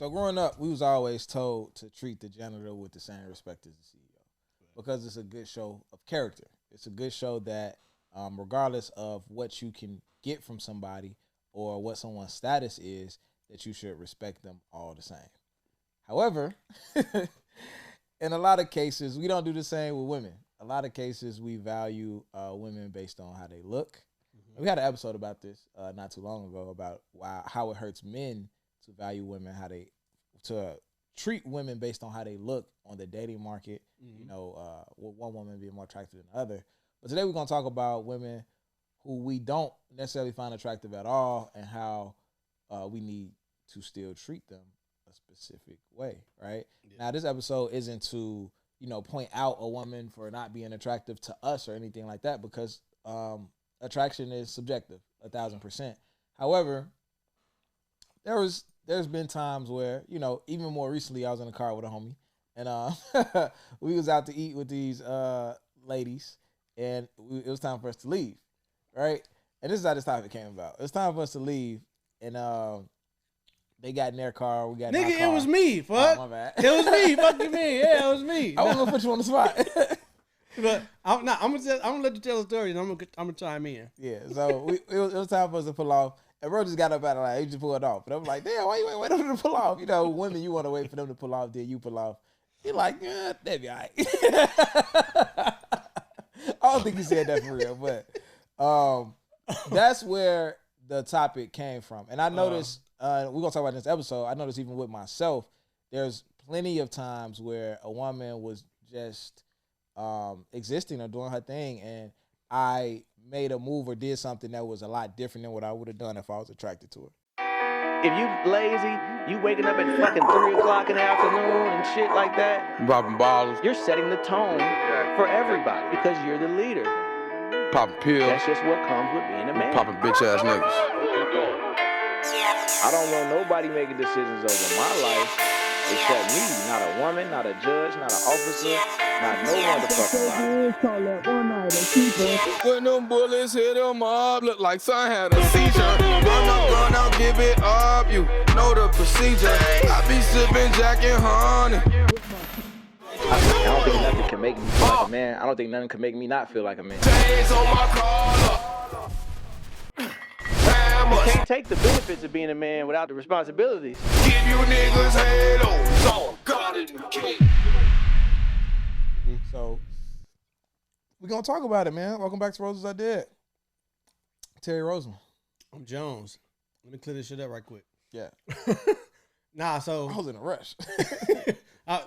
So growing up, we was always told to treat the janitor with the same respect as the CEO because it's a good show of character. It's a good show that regardless of what you can get from somebody or what someone's status is, that you should respect them all the same. However, in a lot of cases, we don't do the same with women. A lot of cases, we value women based on how they look. We had an episode about this not too long ago about how it hurts men to value women, to treat women based on how they look on the dating market. You know, one woman being more attractive than the other. But today we're gonna talk about women who we don't necessarily find attractive at all, and how we need to still treat them a specific way, right? Yeah. Now, this episode isn't to point out a woman for not being attractive to us or anything like that, because attraction is subjective, 1,000%. However, there's been times where, even more recently, I was in a car with a homie, and we was out to eat with these ladies, and it was time for us to leave, right? And this is how this topic came about. It was time for us to leave, and they got in their car. We got in our car. It was me. Fuck. Oh, my bad. It was me. Fuck you, mean? Yeah, it was me. I wasn't gonna put you on the spot. But I'm gonna let you tell the story, and I'm gonna chime in. Yeah. So it was time for us to pull off, and bro just got up out of he just pulled off. But I'm like, damn, why you ain't wait for them to pull off? Women, you want to wait for them to pull off, then you pull off. He like, yeah, that'd be all right. I don't think he said that for real, but that's where the topic came from. And I noticed, we're going to talk about this episode, I noticed even with myself, there's plenty of times where a woman was just existing or doing her thing, and I made a move or did something that was a lot different than what I would have done if I was attracted to her. If you lazy, you waking up at fucking 3 o'clock in the afternoon and shit like that, popping bottles, you're setting the tone for everybody because you're the leader. popping pills, That's just what comes with being a man. popping bitch ass niggas. I don't want nobody making decisions over my life except me. Not a woman, not a judge, not an officer, not no motherfucking body. When them bullets hit him up, look like son had a seizure. Run up, give it up, you know the procedure. I be sipping Jack and honey. I don't think nothing can make me feel like a man. I don't think nothing can make me not feel like a man. Chains on my collar. You can't take the benefits of being a man without the responsibilities. Give you niggas head on, got it, kid. So we're going to talk about it, man. Welcome back to Roses I Did. Terry Roseman. I'm Jones. Let me clear this shit up right quick. Yeah. So I was in a rush.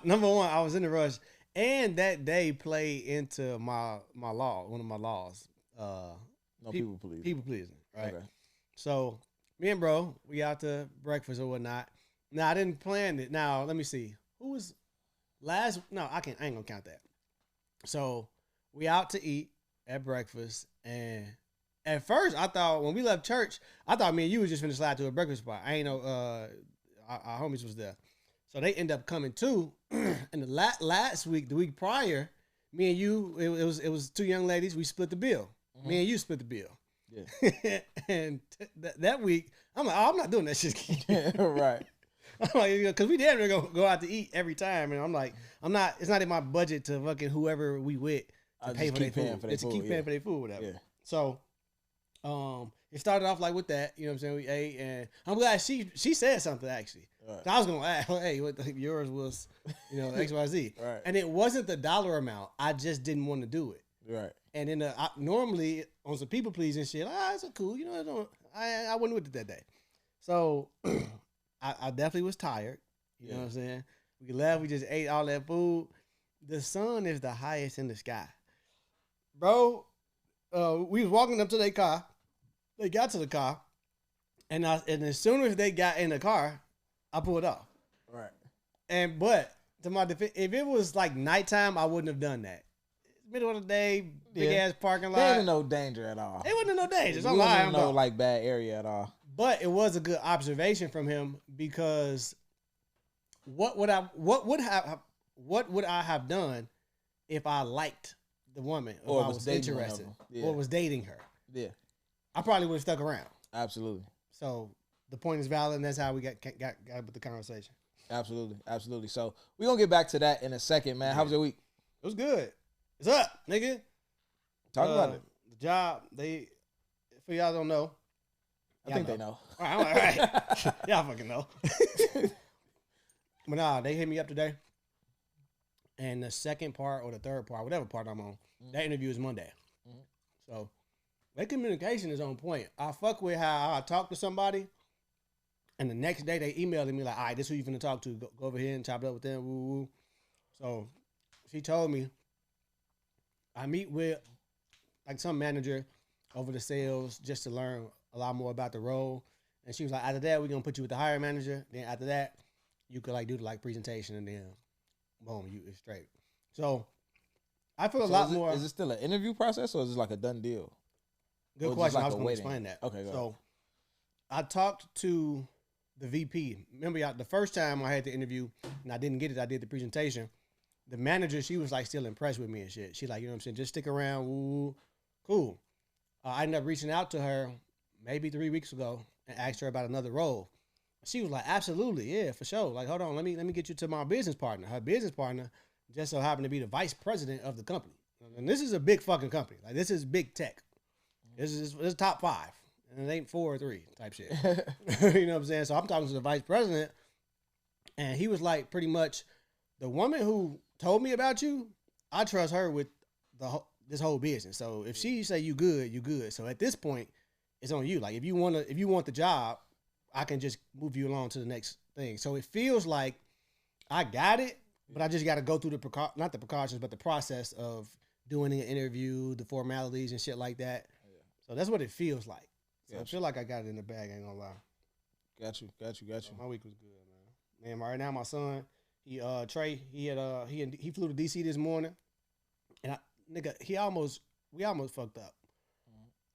Number one, I was in a rush, and that day played into my law, one of my laws. People pleasing. People pleasing, right? Okay. So me and bro, we out to breakfast or whatnot. Now I didn't plan it. Now let me see. Who was last? No, I ain't gonna count that. So we out to eat at breakfast, and at first I thought when we left church, I thought me and you was just finna slide to a breakfast spot. I ain't know our homies was there. So they end up coming too. And the last week, the week prior, me and you, it was two young ladies. We split the bill. Mm-hmm. Me and you split the bill. Yeah. And that week, I'm like, oh, I'm not doing that shit. Right. I'm like, because we damn near go out to eat every time, and I'm like, it's not in my budget to fucking whoever we with to pay for their food. It's to keep paying for their food, whatever. Yeah. So, it started off like with that, you know what I'm saying? We ate, and I'm glad she said something actually. Right. So I was gonna ask, hey, what yours was, XYZ, right? And it wasn't the dollar amount. I just didn't want to do it, right? And then normally on some people pleasing shit, it's cool, I wouldn't with it that day. So I definitely was tired. You know what I'm saying? We left. We just ate all that food. The sun is the highest in the sky, bro. We was walking up to their car. They got to the car, and as soon as they got in the car, I pulled off. Right. But to my defense, if it was like nighttime, I wouldn't have done that. Middle of the day, big ass parking lot. There ain't no danger at all. It wasn't no danger. It wasn't no like bad area at all. But it was a good observation from him, because what would I have done if I liked the woman, or I was interested, or was dating her? Yeah, I probably would have stuck around. Absolutely. So the point is valid, and that's how we got with the conversation. Absolutely. So we're gonna get back to that in a second, man. How was your week? It was good. It's up, nigga. Talk about it. The job, for y'all don't know. I think they know. All right. Y'all fucking know. But nah, they hit me up today. And the second part or the third part, whatever part I'm on, that interview is Monday. So their communication is on point. I fuck with how I talk to somebody, and the next day they emailed me like, all right, this is who you finna talk to. Go over here and chop it up with them. Woo, woo. So she told me I meet with like some manager over the sales just to learn a lot more about the role. And she was like, after that, we're gonna put you with the hiring manager. Then after that, you could like do the like presentation, and then boom, it's straight. So I feel a lot more. Is it still an interview process, or is it like a done deal? Good question. I was going to explain that. Okay, go ahead. So I talked to the VP. Remember, the first time I had the interview and I didn't get it, I did the presentation. The manager, she was like still impressed with me and shit. She like, you know what I'm saying? Just stick around. Woo, cool. I ended up reaching out to her maybe 3 weeks ago and asked her about another role. She was like, absolutely, yeah, for sure. Like, hold on, let me get you to my business partner. Her business partner just so happened to be the vice president of the company. And this is a big fucking company. Like, this is big tech. This is top 5. And it ain't 4 or 3 type shit. You know what I'm saying? So I'm talking to the vice president, and he was like, pretty much, the woman who told me about you, I trust her with this whole business. So if she say you good, you good. So at this point, it's on you. Like if you want the job, I can just move you along to the next thing. So it feels like I got it, but I just got to go through not the precautions, but the process of doing an interview, the formalities and shit like that. Yeah. So that's what it feels like. So I feel like I got it in the bag. I ain't gonna lie. Got you. So my week was good, man. Man, right now my son, Trey, he flew to DC this morning, and we almost fucked up.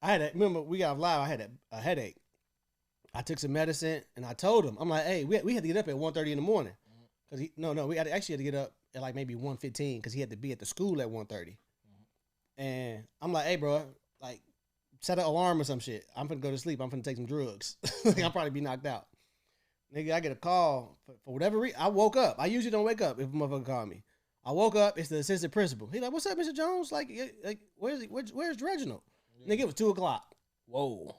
Remember we got live. I had a headache. I took some medicine, and I told him, I'm like, hey, we had to get up at 1:30 in the morning. Because we actually had to get up at like maybe 1:15 because he had to be at the school at 1:30. And I'm like, hey, bro, like, set an alarm or some shit. I'm finna go to sleep. I'm finna take some drugs. I'll probably be knocked out. Nigga, I get a call for whatever reason. I woke up. I usually don't wake up if a motherfucker call me. I woke up. It's the assistant principal. He like, what's up, Mr. Jones? Like where's Reginald? Yeah. Nigga, it was 2:00. Whoa.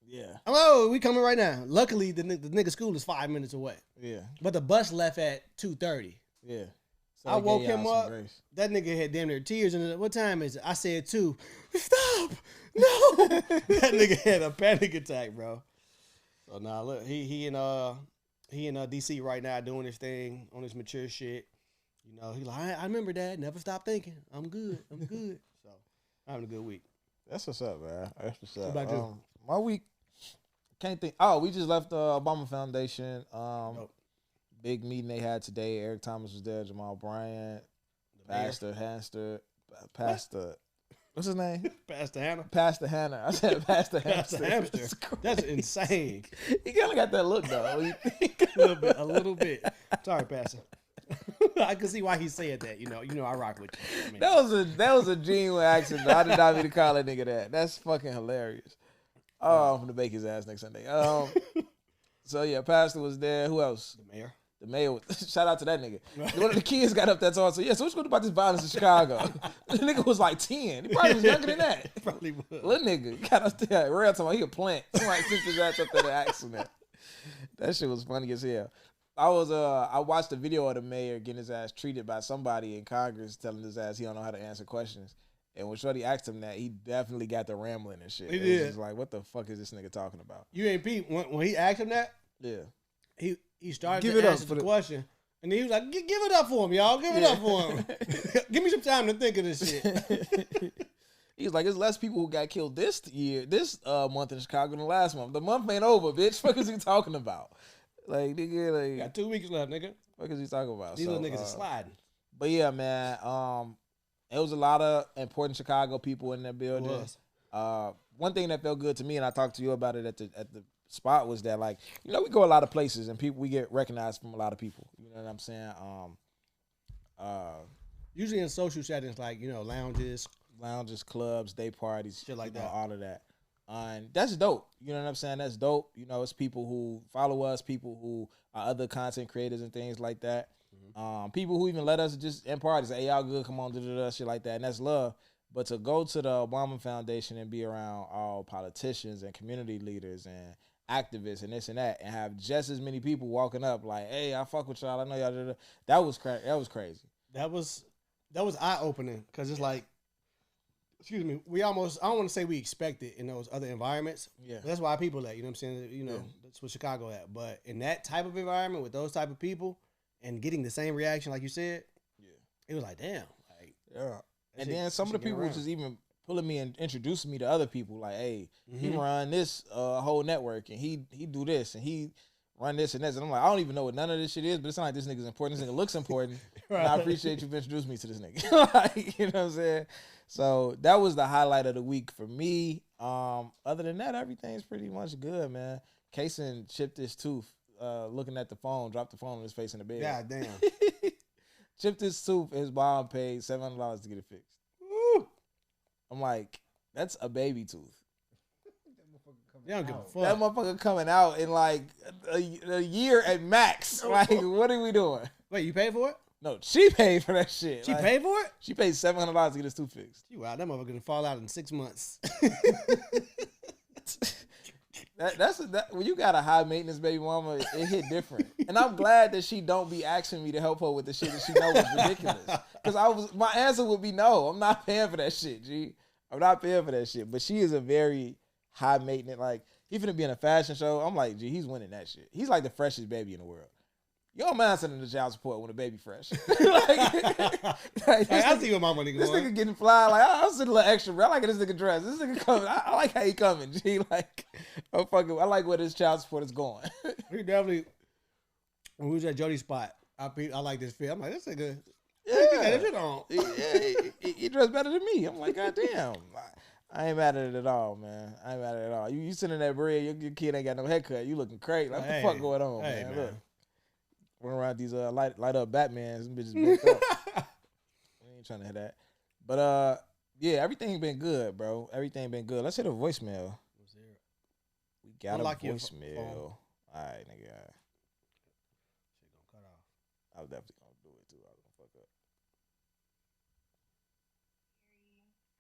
Yeah. Hello, we coming right now. Luckily, the nigga school is 5 minutes away. Yeah. But the bus left at 2:30. Yeah. So I woke him up. That nigga had damn near tears in it. What time is it? I said 2. Stop! No! That nigga had a panic attack, bro. So nah, look, he in DC right now doing his thing on his mature shit. You know, he like, I remember that. Never stop thinking. I'm good. So I'm having a good week. That's what's up, man. That's what's up. What about you? My week, can't think. Oh, we just left the Obama Foundation. Big meeting they had today. Eric Thomas was there. Jamal Bryant, Pastor Hanster, Pastor. What's his name? Pastor Hannah. Pastor Hannah. I said Pastor Hamster. Hamster. That's insane. He kind of got that look though. A little bit. Sorry, Pastor. I can see why he said that. You know, I rock with you. I mean, that was a genuine accident. I did not mean to call that nigga that. That's fucking hilarious. Oh, I'm gonna bake his ass next Sunday. So yeah, Pastor was there. Who else? The mayor. Shout out to that nigga. One of the kids got up that time. So yeah, so what's good about this violence in Chicago? The nigga was like 10. He probably was younger than that. Probably was. Little nigga got up there. Real time, he a plant. Somebody sent his ass up there to accident. That shit was funny as hell. I watched a video of the mayor getting his ass treated by somebody in Congress, telling his ass he don't know how to answer questions. And when Shorty asked him that, he definitely got the rambling and shit. He did. It was just like, what the fuck is this nigga talking about? You ain't Pete when he asked him that. Yeah. He started to answer the question, and he was like, "Give it up for him, y'all. Give it up for him. Give me some time to think of this shit." He's like, "There's less people who got killed this month in Chicago than last month. The month ain't over, bitch. Fuck is he talking about? Like, nigga, like, got 2 weeks left, nigga. Fuck is he talking about? These little niggas are sliding. But yeah, man. It was a lot of important Chicago people in that building. One thing that felt good to me, and I talked to you about it at the spot, was that, like, you know, we go a lot of places and we get recognized from a lot of people. You know what I'm saying? Usually in social settings, like, you know, lounges, clubs, day parties, shit like that, know, all of that. And that's dope. You know what I'm saying? That's dope. You know, it's people who follow us, people who are other content creators and things like that. People who even let us just in parties, say, hey, y'all good, come on, shit like that. And that's love. But to go to the Obama Foundation and be around all politicians and community leaders and activists and this and that, and have just as many people walking up like, hey, I fuck with y'all. I know y'all. That was crazy. That was eye opening because it's like, excuse me, I don't want to say we expect it in those other environments. Yeah, that's why people at, you know what I'm saying? You know, that's what Chicago at. But in that type of environment with those type of people and getting the same reaction, like you said, it was like, damn, like And then some of the people just even pulling me and introducing me to other people. Like, hey, he run this whole network, and he do this, and he run this and this. And I'm like, I don't even know what none of this shit is, but it's not like this nigga's important. This nigga looks important. And I appreciate you for introducing me to this nigga. Like, you know what I'm saying? So that was the highlight of the week for me. Other than that, everything's pretty much good, man. Kason chipped his tooth, looking at the phone, dropped the phone on his face in the bed. God damn. Chipped his tooth. His mom paid $700 to get it fixed. Woo! I'm like, that's a baby tooth. They don't give a fuck. That motherfucker coming out in like a year at max. Like, what are we doing? Wait, you paid for it? No, she paid for that shit. She paid for it? She paid $700 to get his tooth fixed. Wow, that motherfucker gonna fall out in 6 months. That's when you got a high maintenance baby mama, it hit different. And I'm glad that she don't be asking me to help her with the shit that she knows is ridiculous. Because my answer would be no. I'm not paying for that shit, G. I'm not paying for that shit. But she is a very high maintenance. Like, he finna be in a fashion show. I'm like, G, he's winning that shit. He's like the freshest baby in the world. You don't mind sending the child support when the baby fresh. I see what my money going. This nigga getting fly. Like, I'll send a little extra, bro. I like this nigga dress. This nigga coming. I like how he coming, G. Like, oh, fucking, I like where this child support is going. He definitely, when we was at Jody's spot, I like this fit. I'm like, this nigga, he dressed better than me. I'm like, God damn. I ain't mad at it at all, man. I ain't mad at it at all. You sitting that bread, your kid ain't got no haircut. You looking crazy. Like, what the fuck going on, man? Look. Run around these light up Batmans, them bitches baked up. We ain't trying to hit that. But yeah, everything been good, bro. Everything been good. Let's hit a voicemail. We got a voicemail. All right, nigga. Shit gonna cut off. I was definitely gonna do it too. I was gonna fuck up.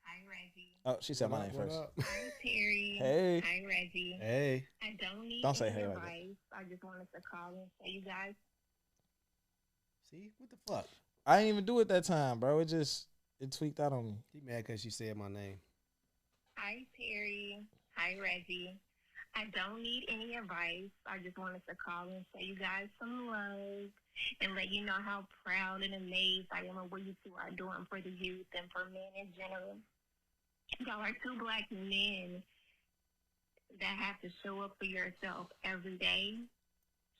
Hi, Reggie. Oh, she said my name first. Hi, Terry. Hey. Hi, Reggie. Hey. I Don't say hey advice. like that. I just wanted to call and say you guys. See? What the fuck? I didn't even do it that time, bro. It tweaked out on me. She mad because she said my name. Hi, Terry. Hi, Reggie. I don't need any advice. I just wanted to call and say you guys some love and let you know how proud and amazed I am of what you two are doing for the youth and for men in general. Y'all are two black men that have to show up for yourself every day,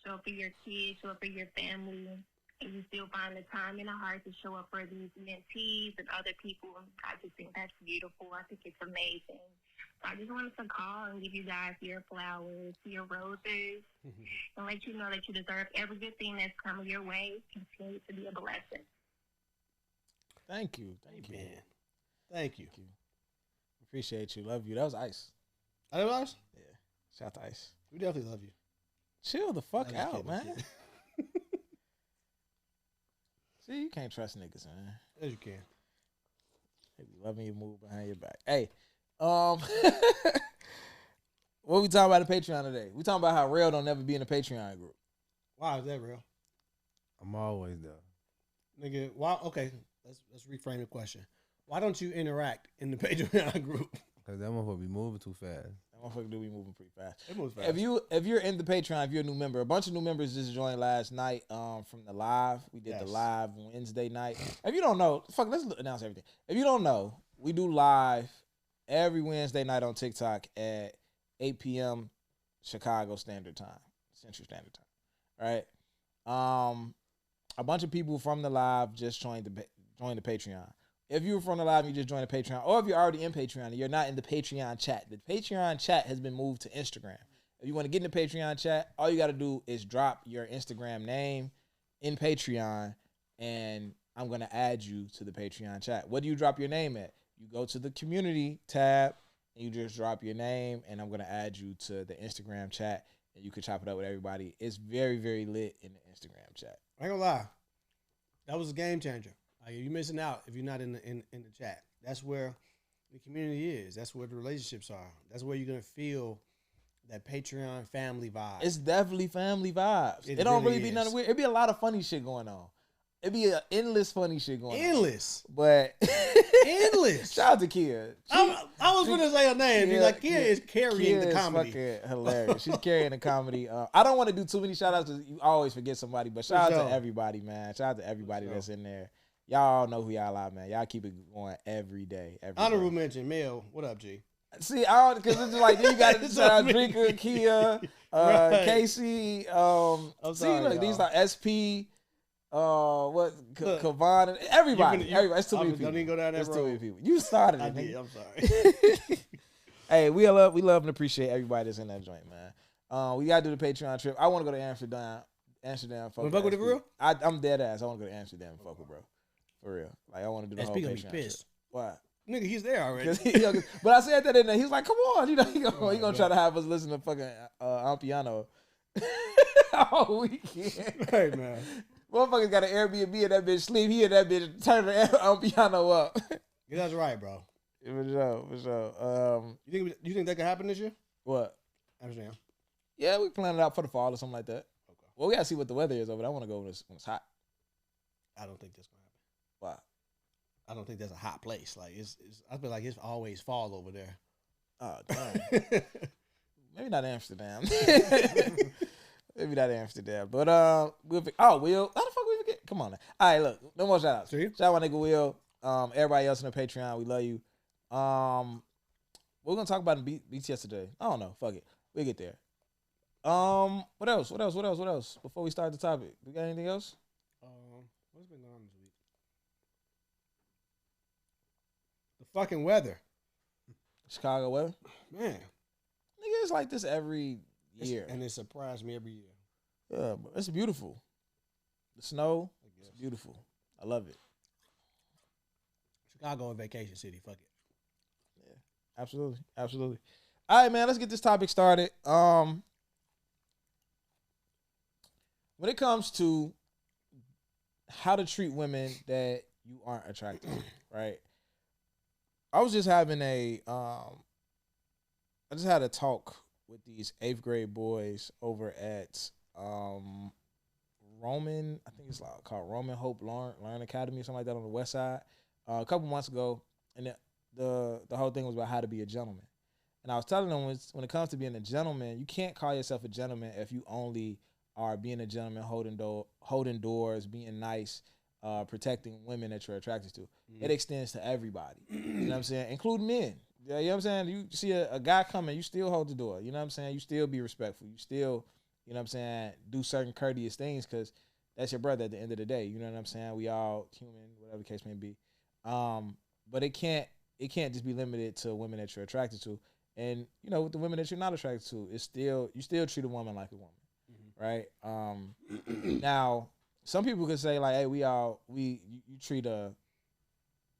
show up for your kids, show up for your family, and you still find the time and the heart to show up for these mentees and other people. I just think that's beautiful. I think it's amazing. So I just wanted to call and give you guys your flowers, your roses, and let you know that you deserve every good thing that's coming your way. Continue to be a blessing. Thank you. Thank you. Man. Thank you. Appreciate you. Love you. That was Ice. That was Ice? Yeah. Shout out to Ice. We definitely love you. Chill the fuck I'm out, kidding, man. See, you can't trust niggas, man. Yes, you can. They be loving you move behind your back. Hey, what we talking about the Patreon today? We talking about how Rail don't never be in a Patreon group. Why is that real? I'm always there. Nigga, why? Okay, let's reframe the question. Why don't you interact in the Patreon group? Because that motherfucker be moving too fast. That motherfucker do be moving pretty fast. It moves fast. If you're in the Patreon, if you're a new member, a bunch of new members just joined last night from the live. We did the live Wednesday night. If you don't know, let's announce everything. If you don't know, we do live every Wednesday night on TikTok at 8 p.m. Chicago Standard Time, Central Standard Time. All right. A bunch of people from the live just joined the Patreon. If you were from the live and you just joined the Patreon, or if you're already in Patreon and you're not in the Patreon chat, the Patreon chat has been moved to Instagram. If you want to get in the Patreon chat, all you got to do is drop your Instagram name in Patreon, and I'm going to add you to the Patreon chat. What do you drop your name at? You go to the community tab, and you just drop your name, and I'm gonna add you to the Instagram chat, and you can chop it up with everybody. It's very, very lit in the Instagram chat. I ain't gonna lie, that was a game changer. Like, you missing out if you're not in the chat. That's where the community is. That's where the relationships are. That's where you're gonna feel that Patreon family vibe. It's definitely family vibes. It don't really be nothing weird. It'd be a lot of funny shit going on. It'd be an endless funny shit going on. Endless. But endless. Shout out to Kia. I was going to say her name. Kia, like, Kia is carrying the comedy. Kia is fucking hilarious. She's carrying the comedy. I don't want to do too many shout outs because you always forget somebody. But shout out to everybody, man. Shout out to everybody that's in there. Y'all know who y'all are, man. Y'all keep it going every day. Honorable mention, Mel. What up, G? See, I don't, because it's just like, then you got to shout out Drinker, Kia, right. Casey. See, look, these are SP. Kavan, and everybody. Everybody. It's too many people. Don't even go down that road. It's too many people. You started it. I nigga. did. I'm sorry. Hey, we love and appreciate everybody that's in that joint, man. We gotta do the Patreon trip. I want to go to Amsterdam. Fuck with the girl? I'm dead ass. I want to go to Amsterdam and fuck with bro. For real. Like, I want to do the whole Patreon trip. Why? Nigga, he's there already. But I said that in there. He's like, come on. You know, he gonna try to have us listen to fucking Ampiano all weekend. Hey, man. Motherfuckers got an Airbnb and that bitch sleep. He and that bitch turn the piano up. Yeah, that's right, bro. For sure. You think that could happen this year? What? Amsterdam. Yeah, we plan it out for the fall or something like that. Okay. Well, we gotta see what the weather is over there. I want to go when it's hot. I don't think that's gonna happen. Why? I don't think that's a hot place. Like I feel like it's always fall over there. Oh, damn. Maybe not Amsterdam. Maybe not Amsterdam, but Will. How the fuck we forget? Come on now. All right, look, no more shout outs. Shout out my nigga Will. Everybody else in the Patreon, we love you. We're gonna talk about in BTS today. I don't know. Fuck it, we'll get there. What else? Before we start the topic, we got anything else? What's been going on this week? The fucking weather. Chicago weather, man. Nigga, it's like this every year, and it surprised me every year. Yeah, but it's beautiful. The snow, it's beautiful. I love it. Chicago a vacation city. Fuck it. Yeah, absolutely. All right, man. Let's get this topic started. When it comes to how to treat women that you aren't attracted to, right? I was just having I just had a talk with these 8th grade boys over at Roman, I think it's called Roman Hope Learn Academy or something like that on the west side a couple months ago, and the whole thing was about how to be a gentleman. And I was telling them when it comes to being a gentleman, you can't call yourself a gentleman if you only are being a gentleman, holding doors, being nice, protecting women that you're attracted to. It extends to everybody. You know what I'm saying? Including men. You know what I'm saying? You see a guy coming, you still hold the door. You know what I'm saying? You still be respectful. You still, you know what I'm saying, do certain courteous things because that's your brother at the end of the day. You know what I'm saying? We all human, whatever the case may be. But it can't just be limited to women that you're attracted to. And, you know, with the women that you're not attracted to, you still treat a woman like a woman. Right? Now, some people could say like, hey, you treat a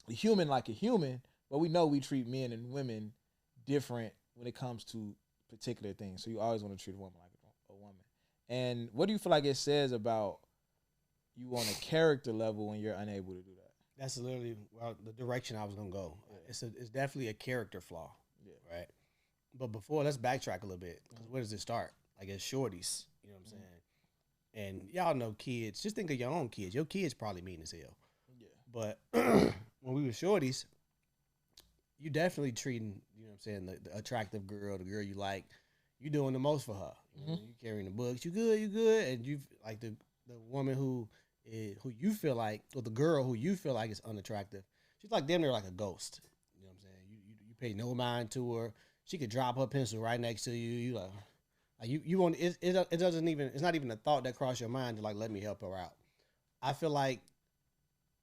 human like a human, but we know we treat men and women different when it comes to particular things. So you always want to treat a woman like a woman. And what do you feel like it says about you on a character level when you're unable to do that? That's literally the direction I was gonna go. It's definitely a character flaw. Yeah. Right. But before, let's backtrack a little bit. Because where does it start? I guess shorties. You know what I'm saying? And y'all know kids. Just think of your own kids. Your kids probably mean as hell. Yeah. But when we were shorties, you definitely treating, you know what I'm saying, the attractive girl, the girl you like, you doing the most for her. You know, you carrying the books, you good, and you like the woman who you feel like, or the girl who you feel like is unattractive, she's like damn near like a ghost. You know what I'm saying? You pay no mind to her. She could drop her pencil right next to you. You like you want it doesn't even, it's not even a thought that crossed your mind to like, let me help her out. I feel like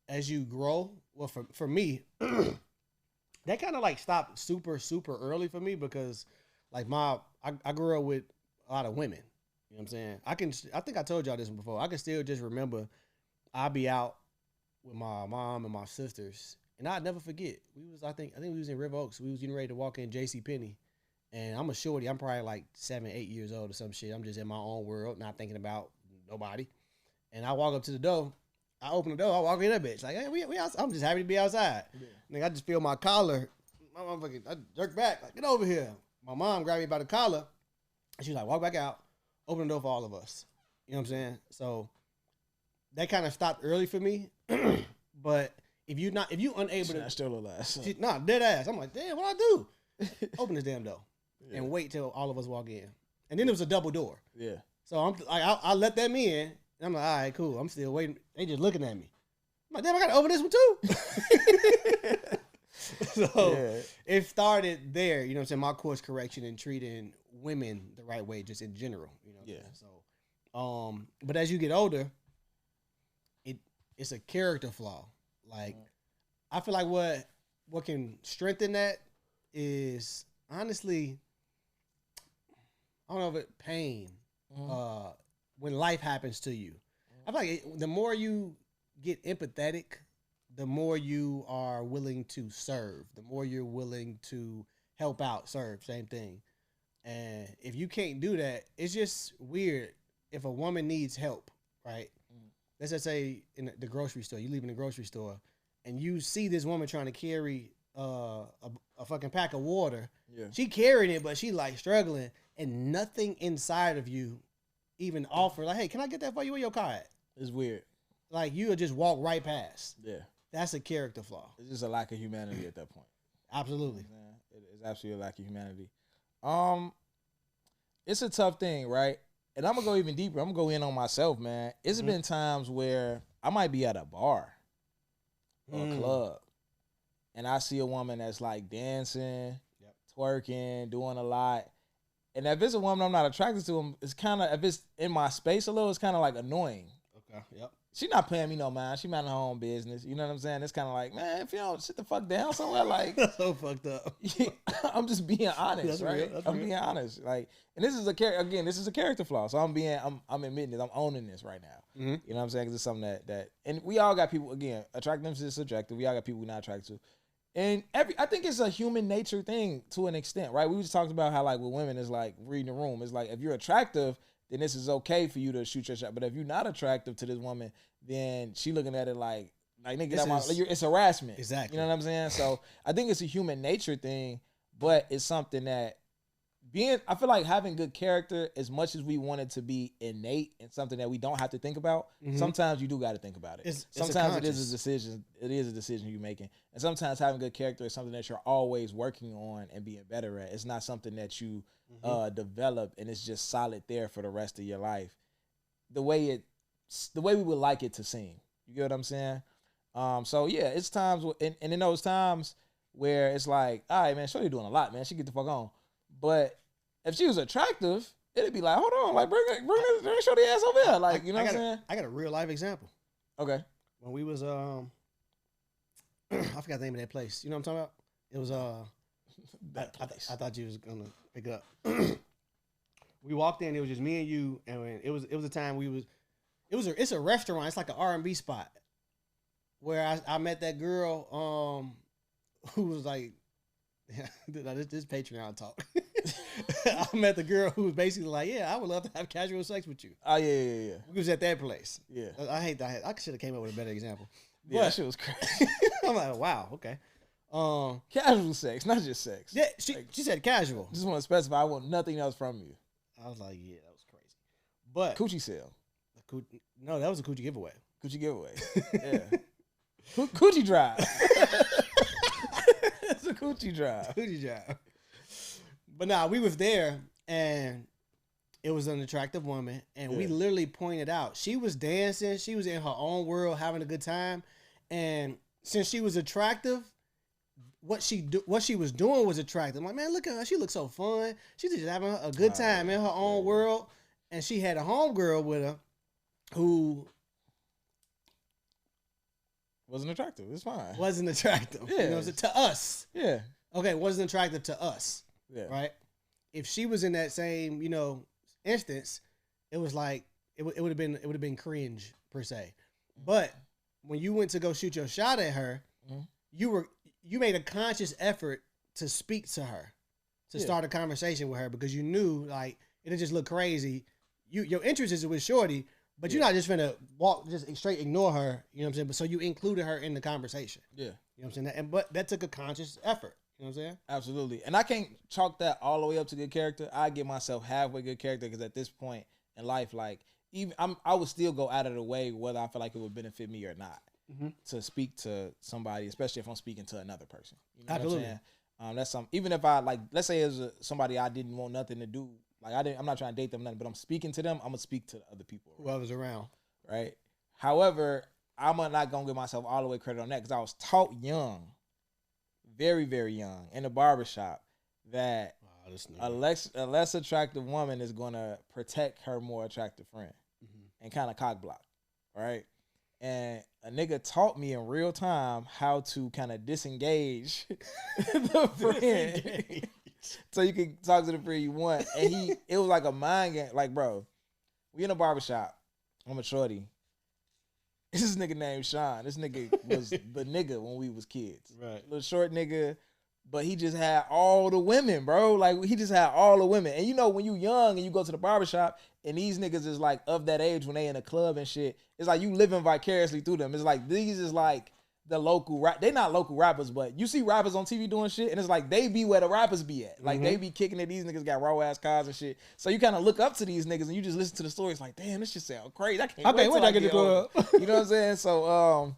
as you grow, well for me, that kind of like stopped super early for me because like I grew up with a lot of women. You know what I'm saying? I think I told y'all this before. I can still just remember I'll be out with my mom and my sisters And I'd never forget. I think we was in River Oaks. We was getting ready to walk in J.C. Penney. And I'm a shorty. I'm probably like 7, 8 years old or some shit. I'm just in my own world, not thinking about nobody. And I walk up to the door. I open the door. I walk in that bitch. Like, hey, we outside. I'm just happy to be outside. Yeah. Nigga, I just feel my collar. My motherfucker, I jerk back. Like, get over here. My mom grabbed me by the collar. And she was like, walk back out. Open the door for all of us. You know what I'm saying? So that kind of stopped early for me. But if you unable to, still a last. Nah, dead ass. I'm like, damn, what I do? Open this damn door and wait till all of us walk in. And then it was a double door. Yeah. So I'm like, I let them in. And I'm like, all right, cool. I'm still waiting. They just looking at me. I'm like, damn, I gotta open this one too. So it started there. You know what I'm saying? My course correction and treating women the right way, just in general. You know. Yeah. So, but as you get older, it's a character flaw. Like, I feel like what can strengthen that is honestly, I don't know if it pain. When life happens to you, I feel like the more you get empathetic, the more you are willing to serve, the more you're willing to help out, serve, same thing. And if you can't do that, it's just weird. If a woman needs help, right? Let's just say in the grocery store, you leave in the grocery store and you see this woman trying to carry a fucking pack of water. Yeah. She carrying it, but she like struggling, and nothing inside of you even offer like, hey, can I get that for you? Where your car at? It's weird. Like, you would just walk right past. Yeah. That's a character flaw. It's just a lack of humanity at that point. Absolutely. You know, it is absolutely a lack of humanity. It's a tough thing, right? And I'm gonna go even deeper. I'm gonna go in on myself, man. It's been times where I might be at a bar or a club, and I see a woman that's like dancing, twerking, doing a lot. And if it's a woman I'm not attracted to, it's kind of, if it's in my space a little, it's kind of like annoying. Okay, yep. She's not paying me no mind. She minding her own business. You know what I'm saying? It's kind of like, man, if you don't sit the fuck down somewhere, like. That's so fucked up. I'm just being honest, right? I'm being honest. Like, and this is this is a character flaw. So I'm admitting it. I'm owning this right now. You know what I'm saying? Because it's something that, and we all got people, again, attractiveness is subjective. We all got people we're not attracted to. And I think it's a human nature thing to an extent, right? We just talked about how, like, with women, it's like reading the room. It's like, if you're attractive, then this is okay for you to shoot your shot. But if you're not attractive to this woman, then she looking at it like nigga, it's harassment. Exactly. You know what I'm saying? So I think it's a human nature thing, but it's something that I feel like having good character, as much as we want it to be innate and something that we don't have to think about, sometimes you do got to think about it. Sometimes it is a decision. It is a decision you're making. And sometimes having good character is something that you're always working on and being better at. It's not something that you develop and it's just solid there for the rest of your life. The way we would like it to seem. You get what I'm saying? So yeah, it's times, and in those times where it's like, all right, man, Shorty doing a lot, man. She get the fuck on. But if she was attractive, it'd be like, hold on, like bring Shorty ass over here, like, you know what I'm saying? I got a real life example. Okay. When we was I forgot the name of that place. You know what I'm talking about? It was I thought you was gonna pick it up. We walked in. It was just me and you, and it was a time it's a restaurant. It's like an R&B spot where I met that girl who was like, this Patreon talk. I met the girl who was basically like, yeah, I would love to have casual sex with you. Oh yeah. We was at that place. Yeah. I hate that. I should have came up with a better example. Yeah, that shit was crazy. I'm like, wow, okay. Casual sex, not just sex. Yeah, she said casual. Just want to specify, I want nothing else from you. I was like, yeah, that was crazy. But coochie sale. No, that was a coochie giveaway. Coochie giveaway. Yeah. Coochie drive. It's a coochie drive. Coochie drive. But nah, we was there and it was an attractive woman, and we literally pointed out she was dancing, she was in her own world having a good time, and since she was attractive, what she was doing was attractive. I'm like, man, look at her, she looks so fun. She's just having a good time in her own world, and she had a homegirl with her who wasn't attractive. It's fine. Wasn't attractive. Yeah. You know, to us. Yeah. Okay, wasn't attractive to us. Yeah. Right? If she was in that same, instance, it was like it would have been cringe per se. But when you went to go shoot your shot at her, you made a conscious effort to speak to her, to start a conversation with her because you knew like it'll just look crazy. Your interest is with Shorty, but you're not just finna just straight ignore her. You know what I'm saying? But so you included her in the conversation. Yeah. You know what I'm saying? But that took a conscious effort. You know what I'm saying? Absolutely. And I can't chalk that all the way up to good character. I give myself halfway good character because at this point in life, like even I would still go out of the way whether I feel like it would benefit me or not to speak to somebody, especially if I'm speaking to another person. You know Absolutely. what I'm saying? That's something. Even if I like, let's say it was somebody I didn't want nothing to do. Like I'm not trying to date them, nothing, but I'm speaking to them. I'm gonna speak to other people, Whoever's around, right? However, I'm not gonna give myself all the way credit on that because I was taught young, very, very young, in the barbershop that a less attractive woman is going to protect her more attractive friend and kind of cock block, right? And a nigga taught me in real time how to kind of disengage the friend so you can talk to the friend you want. And it was like a mind game. Like, bro, we in a barbershop. I'm a shorty. This is nigga named Sean. This nigga was the nigga when we was kids. Right. Little short nigga, but he just had all the women, bro. Like, he just had all the women. And you know, when you young and you go to the barbershop and these niggas is like of that age when they in a club and shit, it's like you living vicariously through them. It's like these is like the local rap. They not local rappers, but you see rappers on TV doing shit and it's like they be where the rappers be at. Like they be kicking it. These niggas got raw ass cars and shit. So you kind of look up to these niggas and you just listen to the stories like, damn, this shit sound crazy. I can't wait till I get to club. You know what I'm saying? So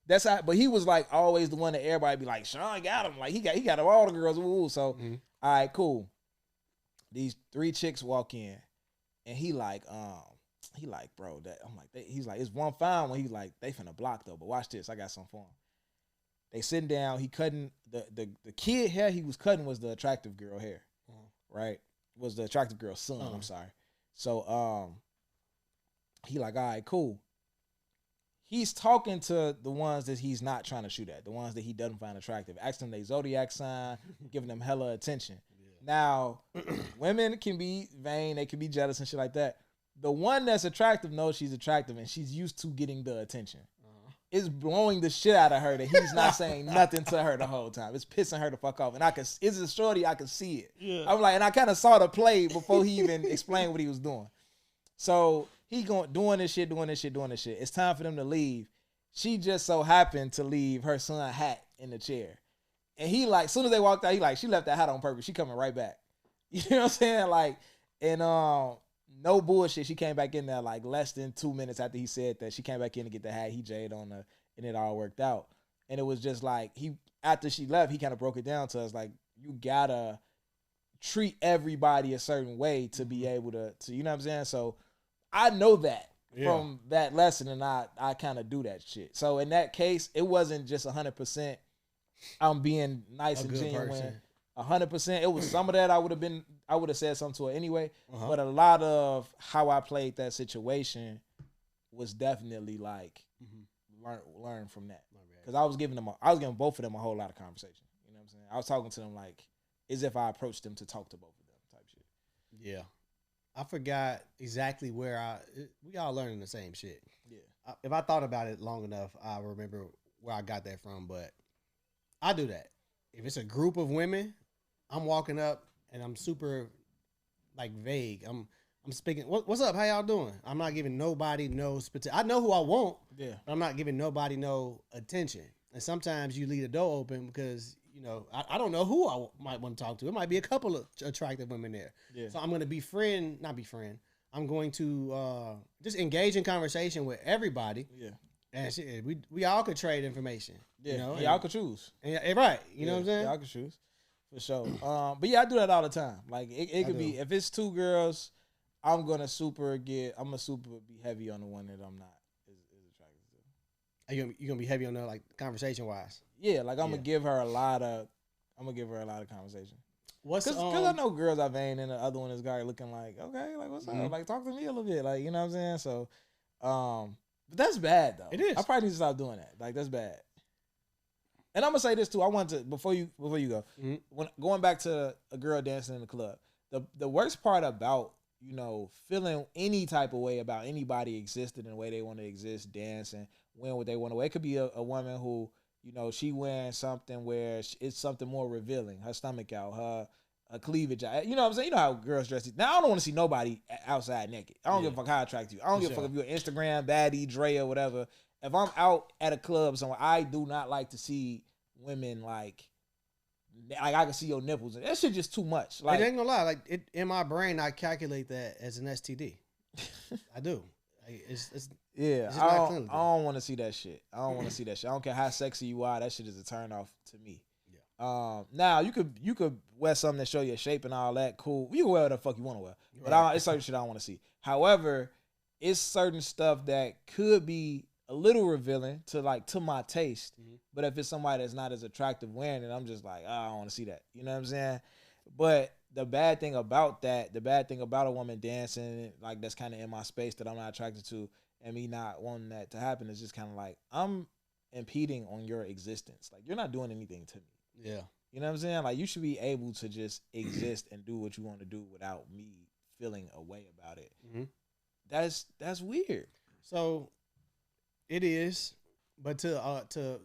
that's how. But he was like always the one that everybody be like, Sean got him. Like he got all the girls. Ooh. So all right, cool. These 3 chicks walk in and he like, bro, that I'm like, he's like, it's one fine when he's like, they finna block though, but watch this, I got something for him. They sitting down, he cutting the kid hair he was cutting was the attractive girl hair, right? Was the attractive girl's son. I'm sorry. So he like, all right, cool. He's talking to the ones that he's not trying to shoot at, the ones that he doesn't find attractive, asking them their zodiac sign, giving them hella attention. Now, women can be vain, they can be jealous and shit like that. The one that's attractive knows she's attractive and she's used to getting the attention. It's blowing the shit out of her that he's not saying nothing to her the whole time. It's pissing her the fuck off. And it's a shorty, I can see it. Yeah. I'm like, and I kind of saw the play before he even explained what he was doing. So he doing this shit. It's time for them to leave. She just so happened to leave her son hat in the chair. And he like, as soon as they walked out, he like, she left that hat on purpose. She coming right back. You know what I'm saying? Like, and no bullshit. She came back in there like less than 2 minutes after he said that. She came back in to get the hat. He jayed on her, and it all worked out. And it was just like after she left, he kind of broke it down to us like, you gotta treat everybody a certain way to be able to you know what I'm saying? So I know that from that lesson, and I kind of do that shit. So in that case, it wasn't just 100%. I'm being nice and genuine. 100%. It was some of that I would have said something to her anyway. But a lot of how I played that situation was definitely like learn from that. Because I was giving both of them a whole lot of conversation. You know what I'm saying? I was talking to them like as if I approached them to talk to both of them type shit. Yeah. I forgot exactly where we all learning the same shit. Yeah. If I thought about it long enough, I remember where I got that from, but I do that. If it's a group of women, I'm walking up and I'm super like vague. I'm speaking. What's up? How y'all doing? I'm not giving nobody no specific. I know who I want. Yeah. But I'm not giving nobody no attention. And sometimes you leave the door open because I don't know who I might want to talk to. It might be a couple of attractive women there. Yeah. So I'm going to not befriend. I'm going to just engage in conversation with everybody. Yeah. And shit, we all could trade information. Yeah, y'all could choose. And, right, you know what I'm saying? Y'all could choose for sure. But yeah, I do that all the time. Like it could be if it's 2 girls, I'm gonna super be heavy on the one that I'm not as attracted to. You gonna be heavy on that like conversation wise? Yeah, like I'm gonna give her a lot of conversation. Because I know girls are vain and the other one is guy looking like, okay, like what's up? Like talk to me a little bit, like you know what I'm saying? So but that's bad though. It is. I probably need to stop doing that. Like that's bad. And I'm gonna say this too. I want to before you go. When going back to a girl dancing in the club, the worst part about feeling any type of way about anybody existing in the way they want to exist, dancing, when what they want to. It could be a woman who you know, she wearing something where it's something more revealing, her stomach out, her cleavage out. You know what I'm saying? You know how girls dress. Now I don't want to see nobody outside naked. I don't give a fuck how attractive you. I don't give a fuck if you're Instagram baddie, Dre or whatever. If I'm out at a club somewhere, I do not like to see women like I can see your nipples. That shit just too much. Like, I ain't gonna lie, like in my brain, I calculate that as an STD. I do. Like, it's I don't want to see that shit. I don't want to see that shit. I don't care how sexy you are. That shit is a turn off to me. Yeah. Now you could wear something that show your shape and all that. Cool. You can wear whatever the fuck you want to wear. But it's certain shit I don't want to see. However, it's certain stuff that could be a little revealing to my taste. Mm-hmm. But if it's somebody that's not as attractive wearing it, I'm just like, oh, I don't want to see that. You know what I'm saying? But the bad thing about a woman dancing like that's kind of in my space that I'm not attracted to, and me not wanting that to happen is just kind of like I'm impeding on your existence. Like you're not doing anything to me. Yeah. You know what I'm saying? Like you should be able to just exist and do what you want to do without me feeling a way about it. Mm-hmm. That's weird. So it is, but to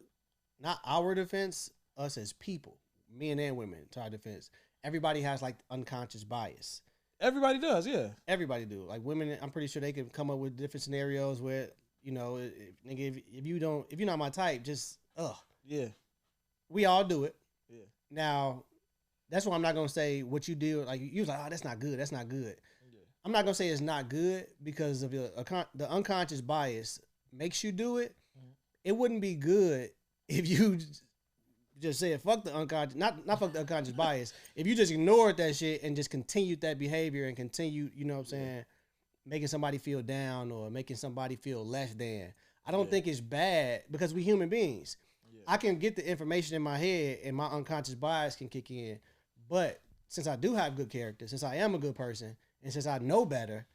not our defense, us as people, men and women, to our defense, everybody has like unconscious bias. Everybody does, yeah. Everybody do. Like women, I'm pretty sure they can come up with different scenarios where, you know, if you're not my type, just yeah. We all do it. Yeah. Now, that's why I'm not gonna say what you do. Like you was like, oh, that's not good. That's not good. Yeah. I'm not gonna say it's not good because of the unconscious bias makes you do it. Mm-hmm. It wouldn't be good if you just said fuck the unconscious, not fuck the unconscious bias. If you just ignored that shit and just continued that behavior and continue, you know what I'm saying, making somebody feel down or making somebody feel less than. I don't think it's bad because we human beings. Yeah. I can get the information in my head and my unconscious bias can kick in. But since I do have good character, since I am a good person, and since I know better,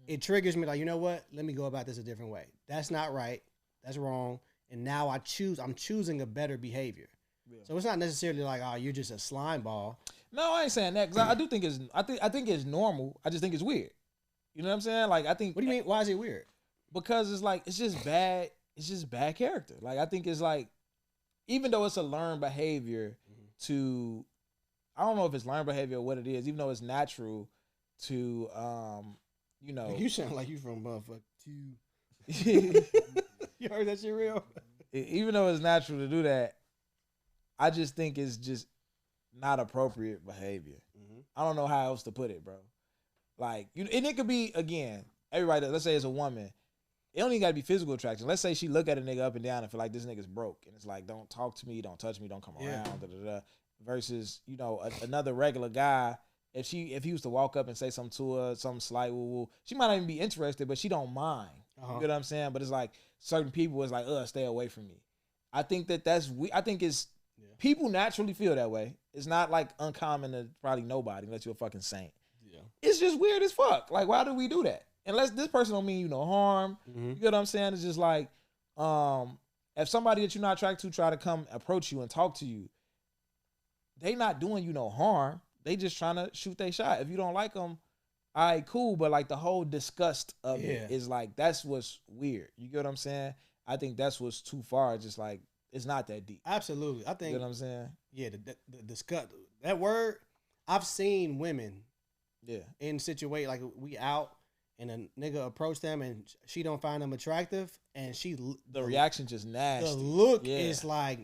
it triggers me like, you know what? Let me go about this a different way. That's not right. That's wrong. And now I'm choosing a better behavior. Yeah. So it's not necessarily like, oh, you're just a slime ball. No, I ain't saying that because I do think I think it's normal. I just think it's weird. You know what I'm saying? Like I think. What do you mean? Why is it weird? Because it's like it's just bad. It's just bad character. Like I think it's like, even though it's a learned behavior to, I don't know if it's learned behavior or what it is. Even though it's natural to, you know. You sound like you from motherfucker too. You heard that shit real? Even though it's natural to do that, I just think it's just not appropriate behavior. Mm-hmm. I don't know how else to put it, bro. Like, and it could be, again, everybody, let's say it's a woman. It don't even got to be physical attraction. Let's say she look at a nigga up and down and feel like this nigga's broke. And it's like, don't talk to me, don't touch me, don't come around, versus, you know, another regular guy. If he was to walk up and say something to her, something slight, she might not even be interested, but she don't mind. Uh-huh. You know what I'm saying? But it's like certain people is like, stay away from me. I think I think it's, people naturally feel that way. It's not like uncommon to probably nobody unless you're a fucking saint. Yeah. It's just weird as fuck. Like, why do we do that? Unless this person don't mean you no harm. Mm-hmm. You get what I'm saying? It's just like, if somebody that you're not attracted to try to come approach you and talk to you, they not doing you no harm. They just trying to shoot their shot. If you don't like them, all right, cool. But like the whole disgust of it is like, that's what's weird. You get what I'm saying? I think that's what's too far. Just like, it's not that deep. Absolutely. I think. You know what I'm saying? Yeah, the disgust. That word, I've seen women in situation like we out and a nigga approach them and she don't find them attractive and the reaction just nasty. The look is like,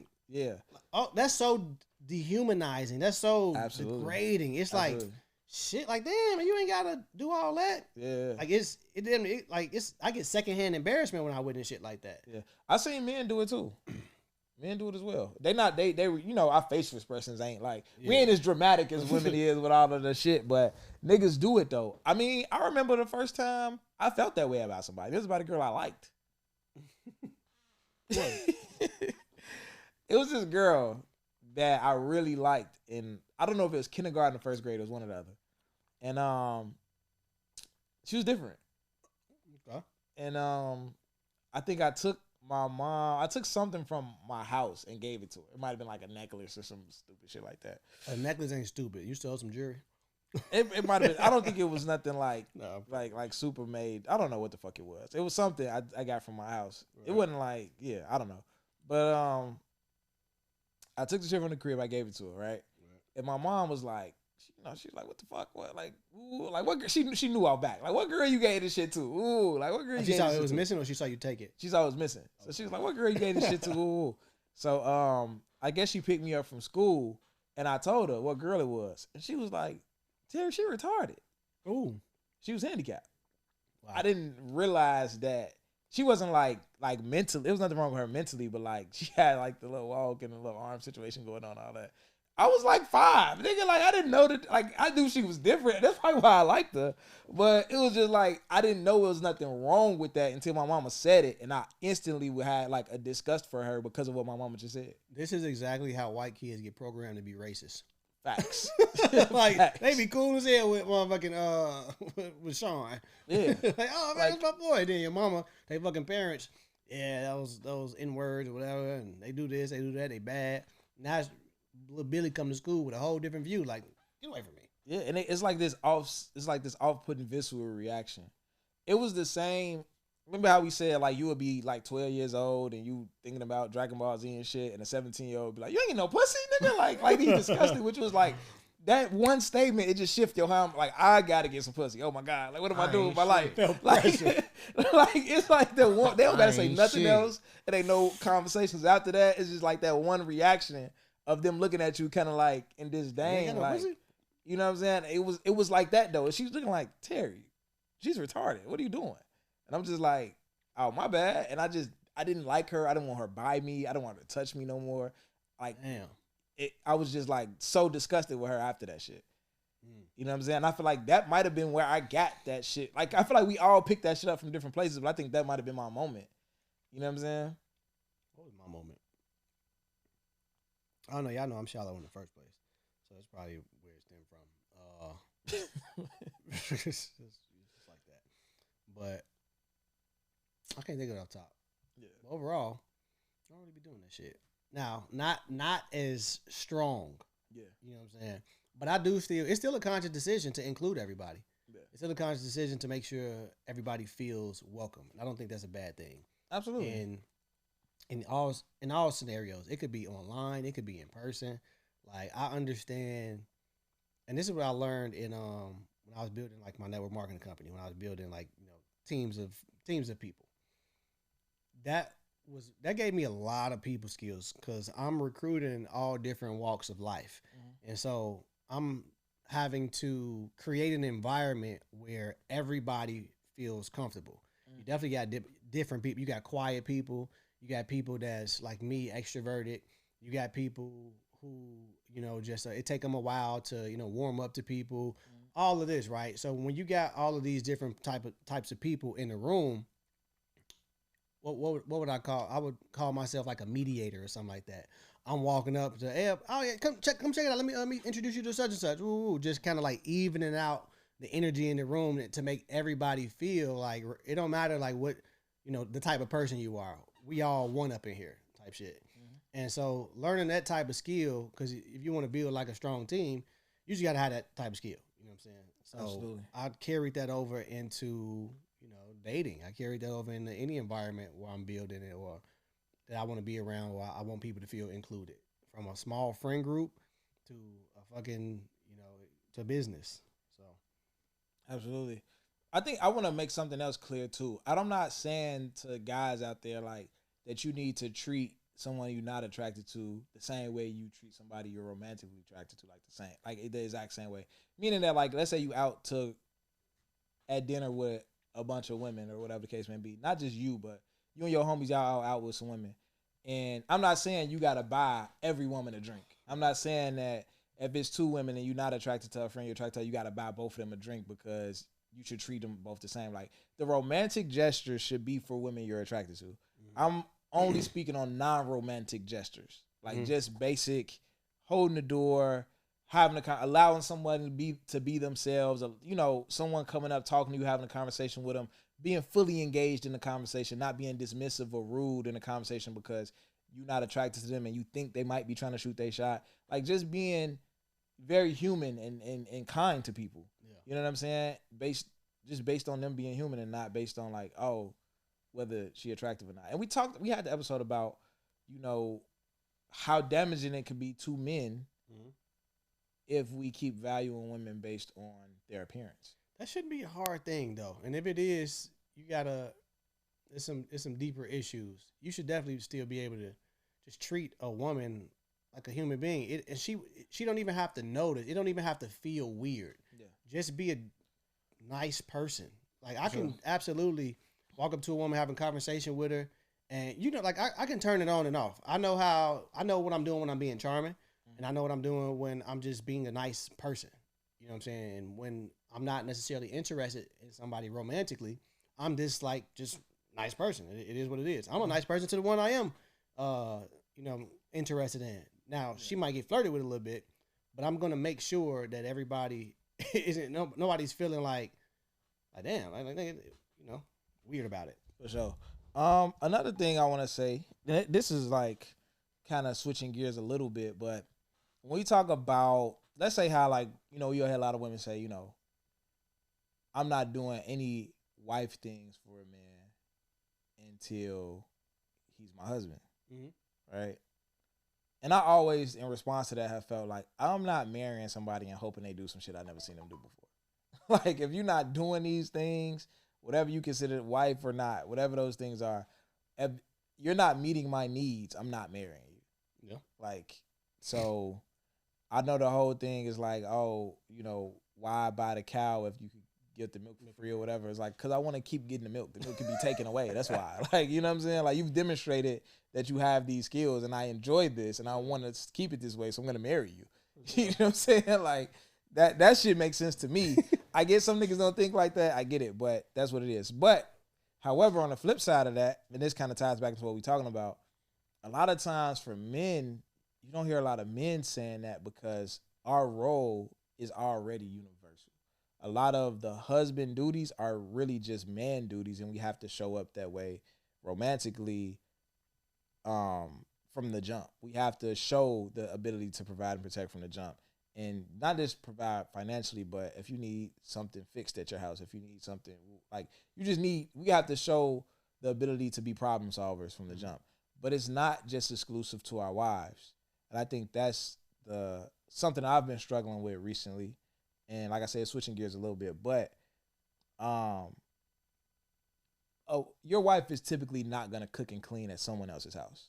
oh, that's so dehumanizing. That's so degrading. It's like, shit, like, damn, you ain't gotta do all that. Yeah. Like I get secondhand embarrassment when I witness shit like that. Yeah. I seen men do it too. Men do it as well. They you know, our facial expressions ain't like, we ain't as dramatic as women is with all of the shit, but niggas do it though. I mean, I remember the first time I felt that way about somebody. It was about a girl I liked. It was this girl that I really liked, and I don't know if it was kindergarten or first grade. It was one or the other, and she was different. Okay. And I think I took something from my house and gave it to her. It might have been like a necklace or some stupid shit like that. A necklace ain't stupid. You still have some jewelry. It might have been. I don't think it was nothing like like super made. I don't know what the fuck it was. It was something I got from my house. Right. It wasn't like, I don't know. But I took the shit from the crib. I gave it to her, right? And my mom was like, she's like, what the fuck? What? Like, ooh, like what? She knew I was back. Like, what girl you gave this shit to? Ooh, like what girl? She saw it was missing, or she saw you take it. She saw it was missing. So she was like, what girl you gave this shit to? Ooh. So I guess she picked me up from school, and I told her what girl it was, and she was like, Terry, she retarded. Ooh, she was handicapped. Wow. I didn't realize that she wasn't like mentally. There was nothing wrong with her mentally, but like she had like the little walk and the little arm situation going on, all that. I was like 5, nigga. Like I didn't know that. Like I knew she was different. That's probably why I liked her. But it was just like I didn't know there was nothing wrong with that until my mama said it, and I instantly had like a disgust for her because of what my mama just said. This is exactly how white kids get programmed to be racist. Facts. Like Facts. they be cool as hell with motherfucking with Sean. Yeah. Like, oh man, that's my boy. Then your mama, they fucking parents, yeah, those N words or whatever, and they do this, they do that, they bad. Now little Billy come to school with a whole different view. Like, get away from me. Yeah, and it's like this off-putting visceral reaction. It was the same. Remember how we said like you would be like 12 years old and you thinking about Dragon Ball Z and shit, and a 17-year-old be like, you ain't get no pussy, nigga. Like he disgusted, which was like that one statement. It just shift your hand. Like I gotta get some pussy. Oh my god, like what am I doing with my life? Like it's like the one. They don't gotta say nothing else. It ain't no conversations after that. It's just like that one reaction of them looking at you kind of like in disdain, no like pussy? You know what I'm saying? It was like that though. She was looking like, Terry, she's retarded. What are you doing? And I'm just like, oh my bad. And I didn't like her. I didn't want her by me. I didn't want her to touch me no more. Like, damn. I was just like so disgusted with her after that shit. You know what I'm saying? And I feel like that might have been where I got that shit. Like I feel like we all picked that shit up from different places, but I think that might have been my moment. You know what I'm saying? What was my moment? I don't know. Y'all know I'm shallow in the first place, so that's probably where it stemmed from. It's just like that. But I can't think of it off top. Yeah. But overall, I don't really be doing that shit. Now, not as strong. Yeah. You know what I'm saying? But I do it's still a conscious decision to include everybody. Yeah. It's still a conscious decision to make sure everybody feels welcome. And I don't think that's a bad thing. Absolutely. And in all scenarios, it could be online, it could be in person. Like I understand, and this is what I learned in when I was building like my network marketing company, when I was building like, you know, teams of people. That gave me a lot of people skills because I'm recruiting all different walks of life. Mm-hmm. And so I'm having to create an environment where everybody feels comfortable. Mm-hmm. You definitely got different people. You got quiet people. You got people that's like me, extroverted. You got people who, you know, just it take them a while to, you know, warm up to people. Mm-hmm. All of this, right? So when you got all of these different types of people in the room, what would I call? I would call myself like a mediator or something like that. I'm walking up to, hey, oh yeah, come check it out. Let me introduce you to such and such. Ooh, just kind of like evening out the energy in the room to make everybody feel like it don't matter like what, you know, the type of person you are. We all one up in here type shit. Mm-hmm. And so learning that type of skill, because if you want to build like a strong team, you just got to have that type of skill. You know what I'm saying? So absolutely. I carried that over into, you know, dating. I carried that over into any environment where I'm building it or that I want to be around, or I want people to feel included, from a small friend group to a fucking, you know, to business. So absolutely. I think I want to make something else clear too. I'm not saying to guys out there like that you need to treat someone you're not attracted to the same way you treat somebody you're romantically attracted to, like the exact same way. Meaning that, like, let's say you out at dinner with a bunch of women or whatever the case may be. Not just you, but you and your homies y'all out with some women. And I'm not saying you gotta buy every woman a drink. I'm not saying that if it's 2 women and you're not attracted to a friend, you're attracted to her, you gotta buy both of them a drink because you should treat them both the same. Like the romantic gestures should be for women you're attracted to. Mm-hmm. I'm only speaking on non-romantic gestures, like just basic holding the door, allowing someone to be themselves. You know, someone coming up talking to you, having a conversation with them, being fully engaged in the conversation, not being dismissive or rude in the conversation because you're not attracted to them and you think they might be trying to shoot their shot. Like just being very human and kind to people. Yeah. You know what I'm saying? Based on them being human and not based on like, oh, whether she attractive or not. And we had the episode about, you know, how damaging it could be to men Mhm. if we keep valuing women based on their appearance. That shouldn't be a hard thing though. And if it is, you gotta. It's some deeper issues. You should definitely still be able to just treat a woman like a human being. And she don't even have to notice. It don't even have to feel weird. Yeah. Just be a nice person. Like I Sure. can absolutely walk up to a woman, having a conversation with her, and like I can turn it on and off. I know what I'm doing when I'm being charming, and I know what I'm doing when I'm just being a nice person. You know what I'm saying? And when I'm not necessarily interested in somebody romantically, I'm just nice person. It is what it is. I'm a nice person to the one I am, interested in. Now she might get flirted with a little bit, but I'm gonna make sure that everybody nobody's feeling like damn, weird about it. For sure. Another thing I want to say, this is like kind of switching gears a little bit, but when we talk about, let's say how you'll hear a lot of women say, I'm not doing any wife things for a man until he's my husband, right? And I always, in response to that, have felt like I'm not marrying somebody and hoping they do some shit I've never seen them do before. Like, if you're not doing these things, whatever you consider wife or not, whatever those things are, if you're not meeting my needs, I'm not marrying you. Yeah. Like, so I know the whole thing is like, oh, why buy the cow if you could get the milk for free or whatever? It's like, because I want to keep getting the milk. The milk can be taken away. That's why. Like, you know what I'm saying? Like, you've demonstrated that you have these skills, and I enjoy this, and I want to keep it this way, so I'm going to marry you. You know what I'm saying? Like, that shit makes sense to me. I get some niggas don't think like that. I get it, but that's what it is. But, however, on the flip side of that, and this kind of ties back to what we're talking about, a lot of times for men, you don't hear a lot of men saying that because our role is already universal. A lot of the husband duties are really just man duties, and we have to show up that way romantically from the jump. We have to show the ability to provide and protect from the jump. And not just provide financially, but if you need something fixed at your house, if you need something, like, we have to show the ability to be problem solvers from the jump. But it's not just exclusive to our wives. And I think that's something I've been struggling with recently. And like I said, switching gears a little bit, but your wife is typically not gonna cook and clean at someone else's house.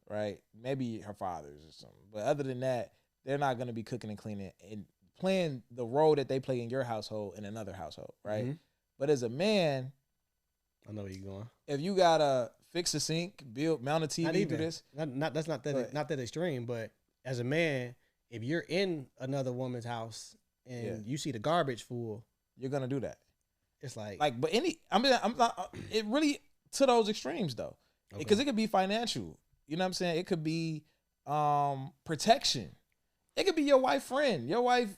Right? Maybe her father's or something. But other than that, they're not gonna be cooking and cleaning and playing the role that they play in your household in another household, right? Mm-hmm. But as a man, I know where you're going. If you gotta fix a sink, mount a TV, do this. That's not that extreme, but as a man, if you're in another woman's house and you see the garbage full, you're gonna do that. It's like, but I'm not. It really to those extremes though, because it could be financial. You know what I'm saying? It could be protection. It could be your wife friend. Your wife,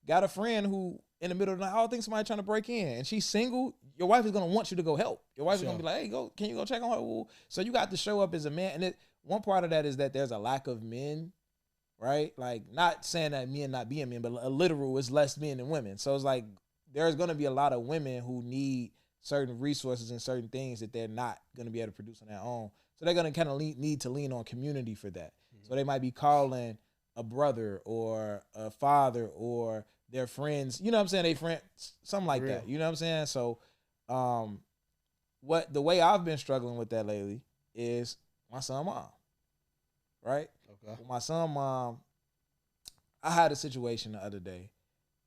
got a friend who in the middle of the night, I think somebody trying to break in, and she's single. Your wife is gonna want you to go help. Your wife is gonna be like, "Hey, can you go check on her?" So you got to show up as a man. And one part of that is that there's a lack of men, right? Like, not saying that men not being men, but a literal is less men than women. So it's like there's gonna be a lot of women who need certain resources and certain things that they're not gonna be able to produce on their own. So they're gonna kind of need to lean on community for that. Mm-hmm. So they might be calling a brother or a father or their friends. You know what I'm saying? They friends, something like that. You know what I'm saying? So. The way I've been struggling with that lately is my son mom, right? Okay. With my son mom, I had a situation the other day,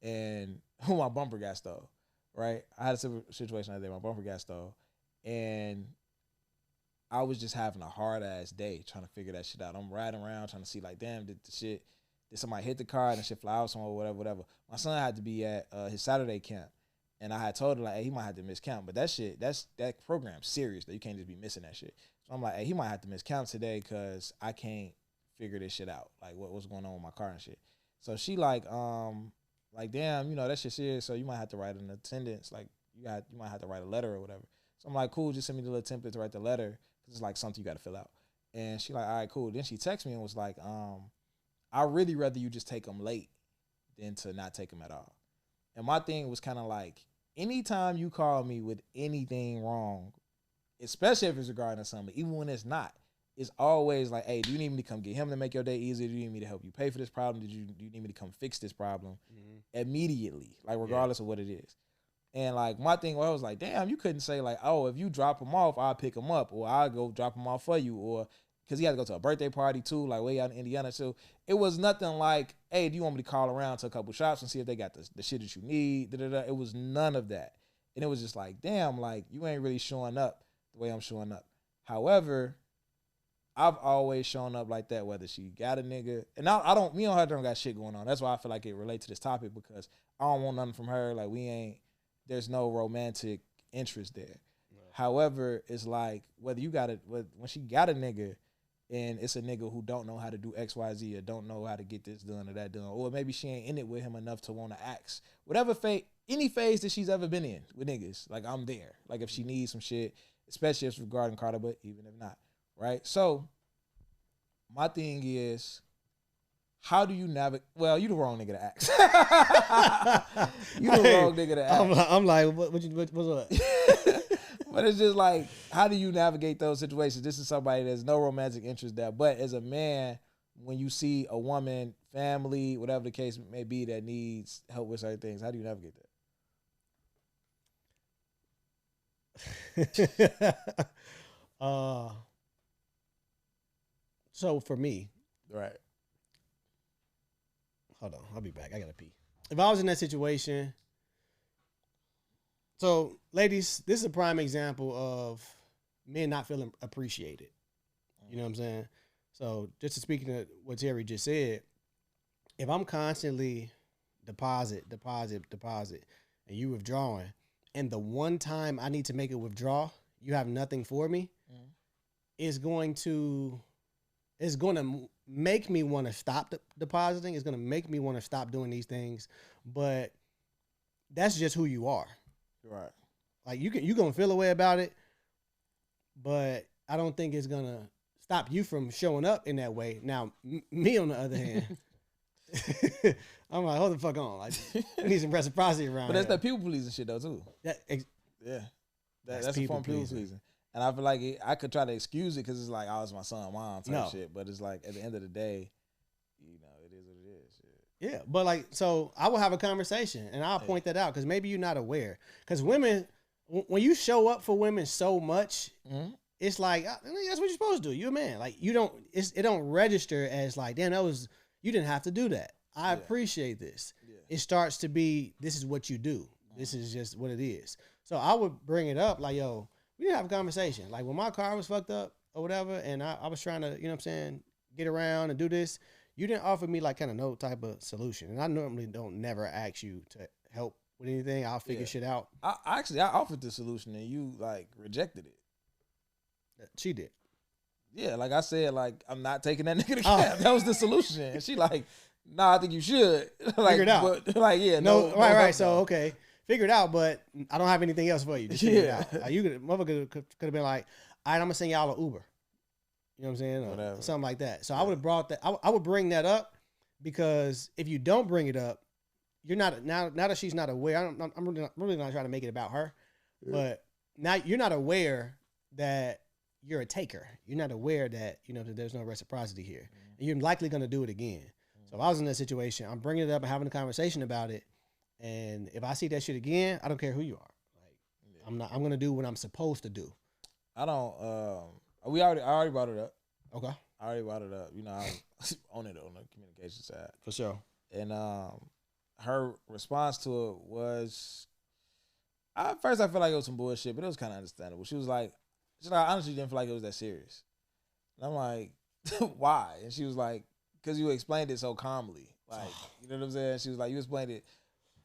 and my bumper got stole, right? I had a situation the other day, my bumper got stole, and I was just having a hard ass day trying to figure that shit out. I'm riding around trying to see, like, damn, did somebody hit the car and the shit fly out somewhere, whatever. My son had to be at his Saturday camp. And I had told her, like, hey, he might have to miss camp. But that program's serious, though. You can't just be missing that shit. So I'm like, hey, he might have to miss camp today because I can't figure this shit out. Like, what's going on with my car and shit. So she like, damn, that shit serious. So you might have to write an attendance. Like, you might have to write a letter or whatever. So I'm like, cool, just send me the little template to write the letter. Because it's like something you got to fill out. And she like, all right, cool. Then she texted me and was like, I'd really rather you just take them late than to not take them at all. And my thing was kind of like, anytime you call me with anything wrong, especially if it's regarding something, even when it's not, it's always like, hey, do you need me to come get him to make your day easier? Do you need me to help you pay for this problem? Do you need me to come fix this problem immediately? Like, regardless of what it is. And like, my thing was like, damn, you couldn't say like, oh, if you drop him off, I'll pick him up, or I'll go drop him off for you, or because he had to go to a birthday party too, like way out in Indiana. So it was nothing like, hey, do you want me to call around to a couple shops and see if they got the shit that you need? Da-da-da. It was none of that. And it was just like, damn, like, you ain't really showing up the way I'm showing up. However, I've always shown up like that, whether she got a nigga. And I don't, me and her don't got shit going on. That's why I feel like it relates to this topic, because I don't want nothing from her. Like, there's no romantic interest there. No. However, it's like, whether you got when she got a nigga and it's a nigga who don't know how to do X, Y, Z, or don't know how to get this done or that done, or maybe she ain't in it with him enough to want to ask. Whatever any phase that she's ever been in with niggas, like, I'm there. Like, if she needs some shit, especially if it's regarding Carter, but even if not, right? So, my thing is, how do you navigate? Well, you the wrong nigga to ask. You the wrong nigga to ask. I'm like, what's up? But it's just like, how do you navigate those situations? This is somebody there's no romantic interest there. But as a man, when you see a woman, family, whatever the case may be, that needs help with certain things, how do you navigate that? So for me, right. Hold on, I'll be back. I gotta pee. If I was in that situation, so ladies, this is a prime example of men not feeling appreciated. You know what I'm saying? So just to speak to what Terry just said, if I'm constantly deposit, and you withdrawing, and the one time I need to make a withdrawal, you have nothing for me, it's going to make me want to stop depositing. It's going to make me want to stop doing these things. But that's just who you are. Right. Like, you're going to feel a way about it, but I don't think it's going to stop you from showing up in that way. Now, me on the other hand, I'm like, hold the fuck on. Like, I need some reciprocity around But that's here. that people pleasing shit though too. Yeah. That's a form of people pleasing. And I feel like I could try to excuse it because it's like, oh, it's my son, mom type shit. But it's like, at the end of the day, you know, it is what it is. Shit. Yeah, but like, so I will have a conversation and I'll point that out because maybe you're not aware. Because women, when you show up for women so much, it's like, that's what you're supposed to do. You're a man. Like, it don't register as like, damn, you didn't have to do that. I appreciate this. Yeah. It starts to be, this is what you do. This is just what it is. So I would bring it up like, yo, we didn't have a conversation. Like, when my car was fucked up or whatever, and I was trying to, you know what I'm saying, get around and do this, you didn't offer me like kind of no type of solution. And I normally don't never ask you to help with anything. I'll figure shit out. I offered the solution and you like rejected it. She did. Yeah, like I said, like, I'm not taking that nigga to camp. That was the solution. And she like, nah, I think you should. Like, figure it out. But, like, yeah, no. Right. So, okay. Figure it out, but I don't have anything else for you. Just figure it out. Like, motherfucker could have been like, all right, I'm gonna send y'all an Uber. You know what I'm saying? Or something like that. So I would have brought that. I would bring that up because if you don't bring it up, you're not now that she's not aware. I'm really not trying to make it about her, but now you're not aware that you're a taker. You're not aware that, you know, that there's no reciprocity here, and you're likely gonna do it again. So if I was in that situation, I'm bringing it up and having a conversation about it. And if I see that shit again, I don't care who you are. Like, I'm gonna do what I'm supposed to do. I don't. I already brought it up. Okay. I already brought it up. You know, I was on it on the communication side For sure. And her response to it was, at first I felt like it was some bullshit, but it was kind of understandable. She was like, I honestly didn't feel like it was that serious. And I'm like, why? And she was like, because you explained it so calmly. Like, you know what I'm saying? She was like, you explained it.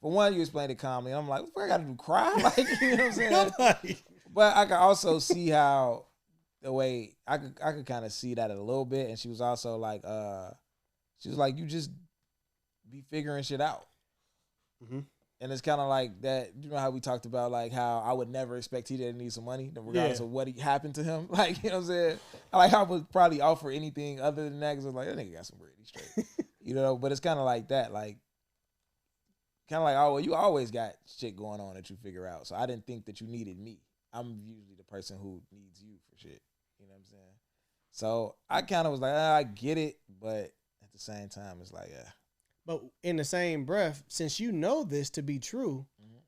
For one, you explained it calmly. I'm like, what I got to do, cry? Like, you know what I'm saying? But I could also see how the way I could kind of see that a little bit. And she was also like, you just be figuring shit out. Mm-hmm. And it's kind of like that. You know how we talked about like how I would never expect he to need some money, regardless of what happened to him. Like, you know what I'm saying? I would probably offer anything other than that because I was like, that nigga got some bread, he's straight. You know, but it's kind of like that. Like, kind of like, oh, well, you always got shit going on that you figure out. So I didn't think that you needed me. I'm usually the person who needs you for shit. You know what I'm saying? So I kind of was like, I get it, but at the same time, it's like, yeah. But in the same breath, since you know this to be true, Mhm.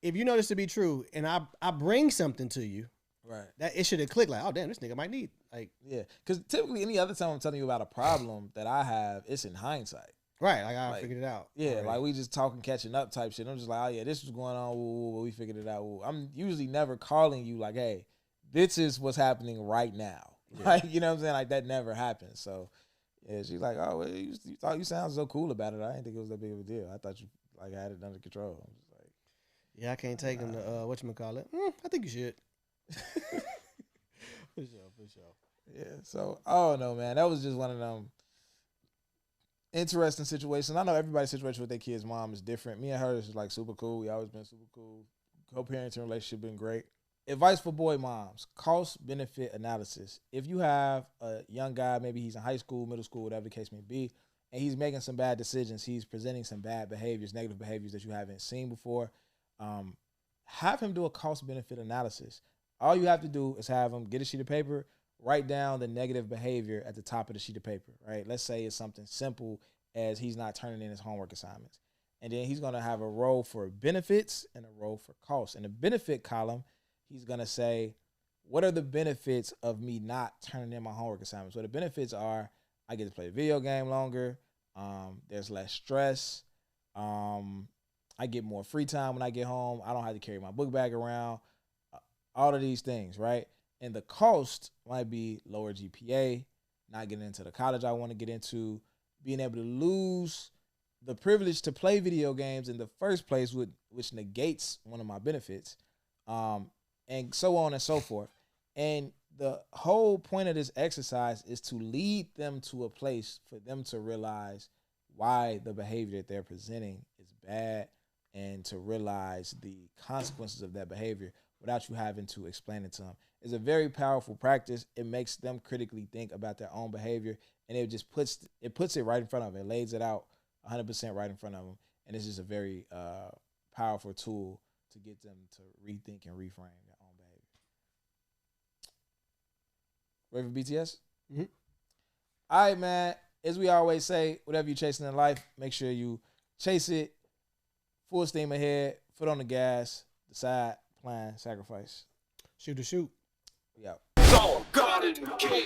if you know this to be true, and I bring something to you, Right. that it should have clicked like, oh damn, this nigga might need like Yeah. Because typically, any other time I'm telling you about a problem that I have, it's in hindsight. right, like I Like, figured it out. Yeah, already. like we just talking, catching up type shit. I'm just like, oh yeah, this was going on. Woo, we figured it out. Woo. I'm usually never calling you like, hey, this is what's happening right now. Yeah. Like, you know what I'm saying? Like that never happens. So yeah, she's like, oh, well, you thought you sound so cool about it. I didn't think it was that big of a deal. I thought you like had it under control. I'm just like, yeah, I can't take him to whatchamacallit. I think you should. For sure. yeah. So I don't know, man. That was just one of them interesting situations. I know everybody's situation with their kid's mom is different. Me and her is like super cool. We always been super cool. Co-parenting relationship been great. Advice for boy moms: cost benefit analysis. If you have a young guy, maybe he's in high school, middle school, whatever the case may be, and he's making some bad decisions, he's presenting some bad behaviors, negative behaviors that you haven't seen before, have him do a cost benefit analysis. All you have to do is have him get a sheet of paper, write down the negative behavior at the top of the sheet of paper, right? Let's say it's something simple as he's not turning in his homework assignments. And then he's going to have a row for benefits and a row for costs. In the benefit column, he's going to say, what are the benefits of me not turning in my homework assignments? So the benefits are, I get to play the video game longer. There's less stress. I get more free time when I get home. I don't have to carry my book bag around. All of these things, right? And the cost might be lower GPA, not getting into the college I want to get into, being able to lose the privilege to play video games in the first place, which negates one of my benefits, and so on and so forth. And the whole point of this exercise is to lead them to a place for them to realize why the behavior that they're presenting is bad and to realize the consequences of that behavior without you having to explain it to them. It's a very powerful practice. It makes them critically think about their own behavior, and it just puts it right in front of them. It lays it out 100% right in front of them, and it's just a very powerful tool to get them to rethink and reframe their own behavior. Ready for BTS? Mm-hmm. All right, man. As we always say, whatever you're chasing in life, make sure you chase it full steam ahead, foot on the gas, decide, plan, sacrifice. Shoot to shoot. We out. So, God in the king.